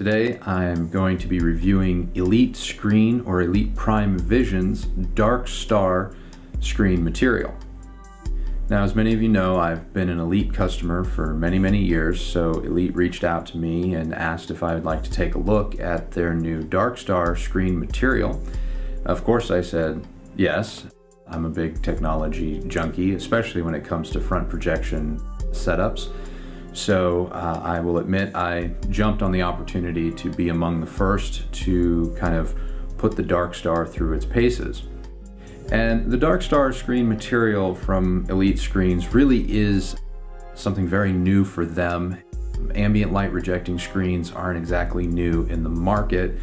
Today I'm going to be reviewing Elite Screen or Elite Prime Vision's DarkStar screen material. Now, as many of you know, I've been an Elite customer for many years, so Elite reached out to me and asked if I would like to take a look at their new DarkStar screen material. Of course I said yes. I'm a big technology junkie, especially when it comes to front projection setups. So I will admit I jumped on the opportunity to be among the first to kind of put the DarkStar through its paces. And the DarkStar screen material from Elite Screens really is something very new for them. Ambient light rejecting screens aren't exactly new in the market,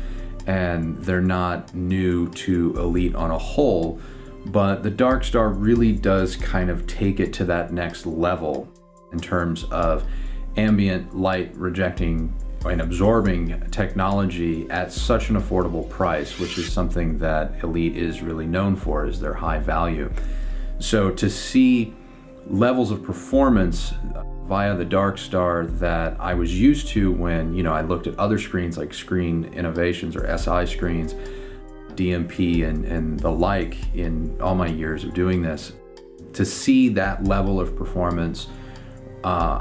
and they're not new to Elite on a whole, but the DarkStar really does kind of take it to that next level in terms of ambient light rejecting and absorbing technology at such an affordable price, which is something that Elite is really known for, is their high value. So to see levels of performance via the DarkStar that I was used to when, I looked at other screens like Screen Innovations or SI screens, DMP and the like in all my years of doing this, to see that level of performance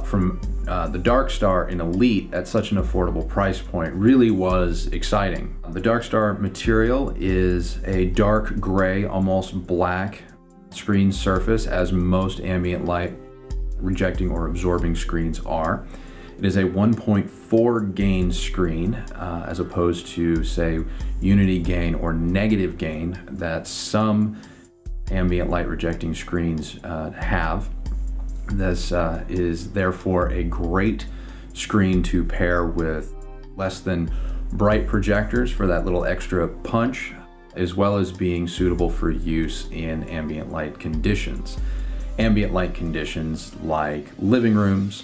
from the DarkStar in Elite at such an affordable price point really was exciting. The DarkStar material is a dark gray, almost black screen surface, as most ambient light rejecting or absorbing screens are. It is a 1.4 gain screen as opposed to, say, unity gain or negative gain that some ambient light rejecting screens have. This is therefore a great screen to pair with less than bright projectors for that little extra punch, as well as being suitable for use in ambient light conditions. Ambient light conditions like living rooms,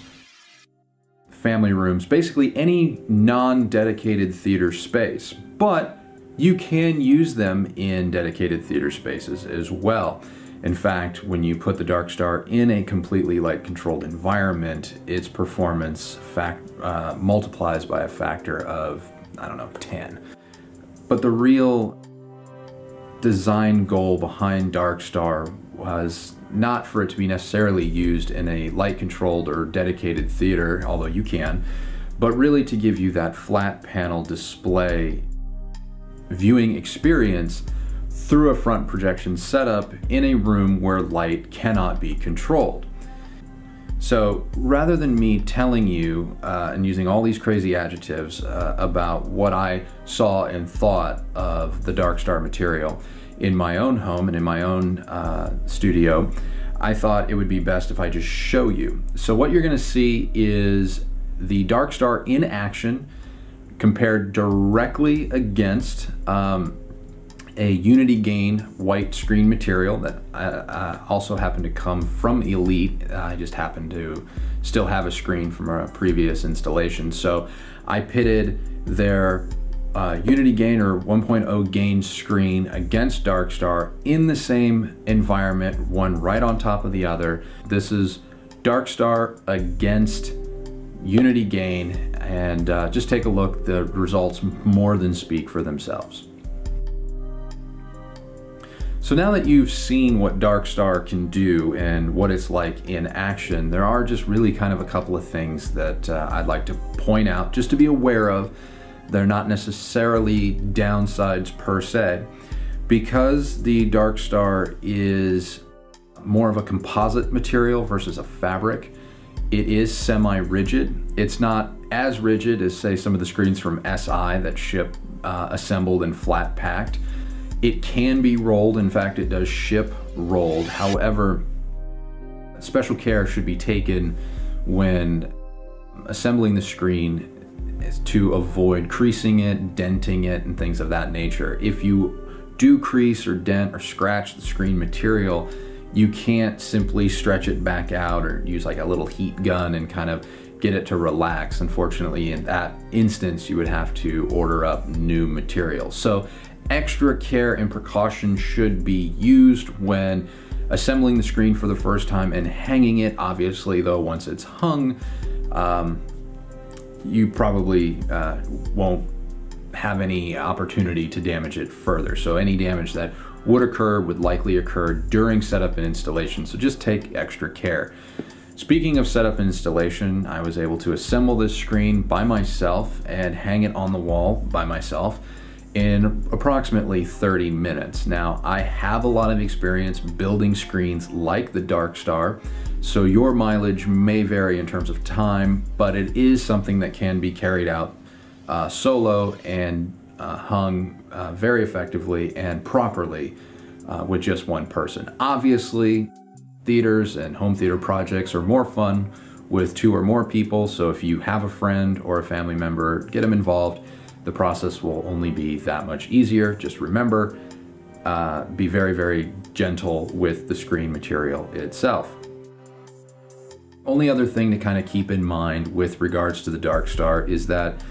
family rooms, basically any non-dedicated theater space. But you can use them in dedicated theater spaces as well. In fact, when you put the DarkStar in a completely light-controlled environment, its performance multiplies by a factor of, 10. But the real design goal behind DarkStar was not for it to be necessarily used in a light-controlled or dedicated theater, although you can, but really to give you that flat panel display viewing experience through a front projection setup in a room where light cannot be controlled. So rather than me telling you and using all these crazy adjectives about what I saw and thought of the DarkStar material in my own home and in my own studio, I thought it would be best if I just show you. So what you're gonna see is the DarkStar in action compared directly against a unity gain white screen material that also happened to come from Elite. I just happened to still have a screen from a previous installation. So I pitted their unity gain or 1.0 gain screen against DarkStar in the same environment, one right on top of the other. This is DarkStar against unity gain, and just take a look. The results more than speak for themselves. So now that you've seen what DarkStar can do and what it's like in action, there are just really kind of a couple of things that I'd like to point out just to be aware of. They're not necessarily downsides per se. Because the DarkStar is more of a composite material versus a fabric, it is semi-rigid. It's not as rigid as, say, some of the screens from SI that ship assembled and flat packed. It can be rolled. In fact, it does ship rolled. However, special care should be taken when assembling the screen to avoid creasing it, denting it, and things of that nature. If you do crease or dent or scratch the screen material, you can't simply stretch it back out or use like a little heat gun and kind of get it to relax. Unfortunately, in that instance, you would have to order up new material. So extra care and precaution should be used when assembling the screen for the first time and hanging it. Obviously though, once it's hung, you probably won't have any opportunity to damage it further. So any damage that would occur would likely occur during setup and installation. So just take extra care. Speaking of setup and installation, I was able to assemble this screen by myself and hang it on the wall by myself in approximately 30 minutes. Now, I have a lot of experience building screens like the DarkStar, so your mileage may vary in terms of time, but it is something that can be carried out solo and hung very effectively and properly with just one person. Obviously, theaters and home theater projects are more fun with 2 or more people, so if you have a friend or a family member, get them involved. The process will only be that much easier. Just remember, be very, very gentle with the screen material itself. Only other thing to kind of keep in mind with regards to the DarkStar is that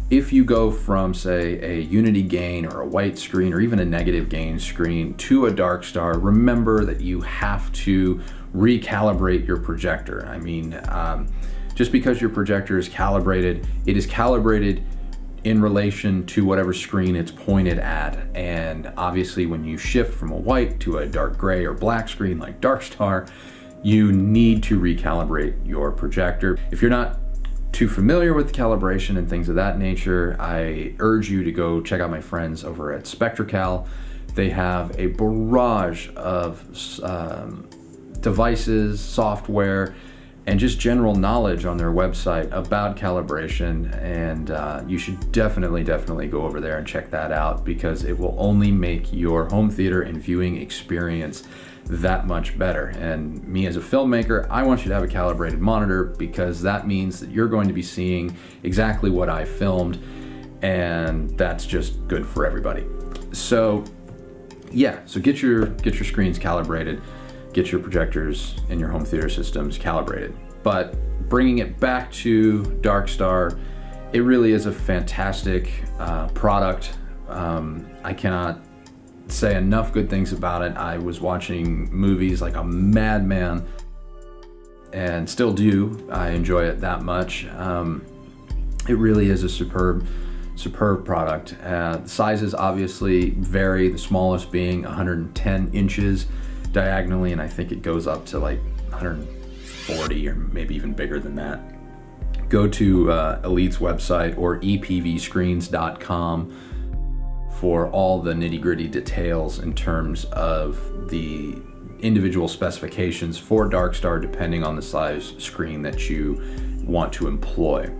if you go from, say, a unity gain or a white screen or even a negative gain screen to a DarkStar, remember that you have to recalibrate your projector. I mean, just because your projector is calibrated, it is calibrated in relation to whatever screen it's pointed at. And obviously when you shift from a white to a dark gray or black screen like DarkStar, you need to recalibrate your projector. If you're not too familiar with calibration and things of that nature, I urge you to go check out my friends over at SpectraCal. They have a barrage of devices, software, and just general knowledge on their website about calibration, and you should definitely go over there and check that out, because it will only make your home theater and viewing experience that much better. And me as a filmmaker, I want you to have a calibrated monitor, because that means that you're going to be seeing exactly what I filmed, and that's just good for everybody. So yeah, so get your screens calibrated, get your projectors and your home theater systems calibrated. But bringing it back to DarkStar, it really is a fantastic product. I cannot say enough good things about it. I was watching movies like a madman, and still do. I enjoy it that much. It really is a superb product. The sizes obviously vary, the smallest being 110 inches diagonally, and I think it goes up to like 140 or maybe even bigger than that. Go to Elite's website or epvscreens.com for all the nitty-gritty details in terms of the individual specifications for DarkStar, depending on the size screen that you want to employ.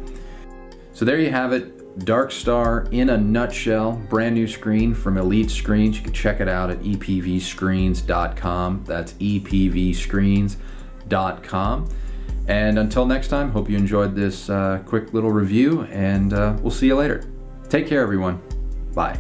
So there you have it, DarkStar in a nutshell. Brand new screen from Elite Screens. You can check it out at epvscreens.com. That's epvscreens.com. And until next time, hope you enjoyed this quick little review, and we'll see you later. Take care, everyone. Bye.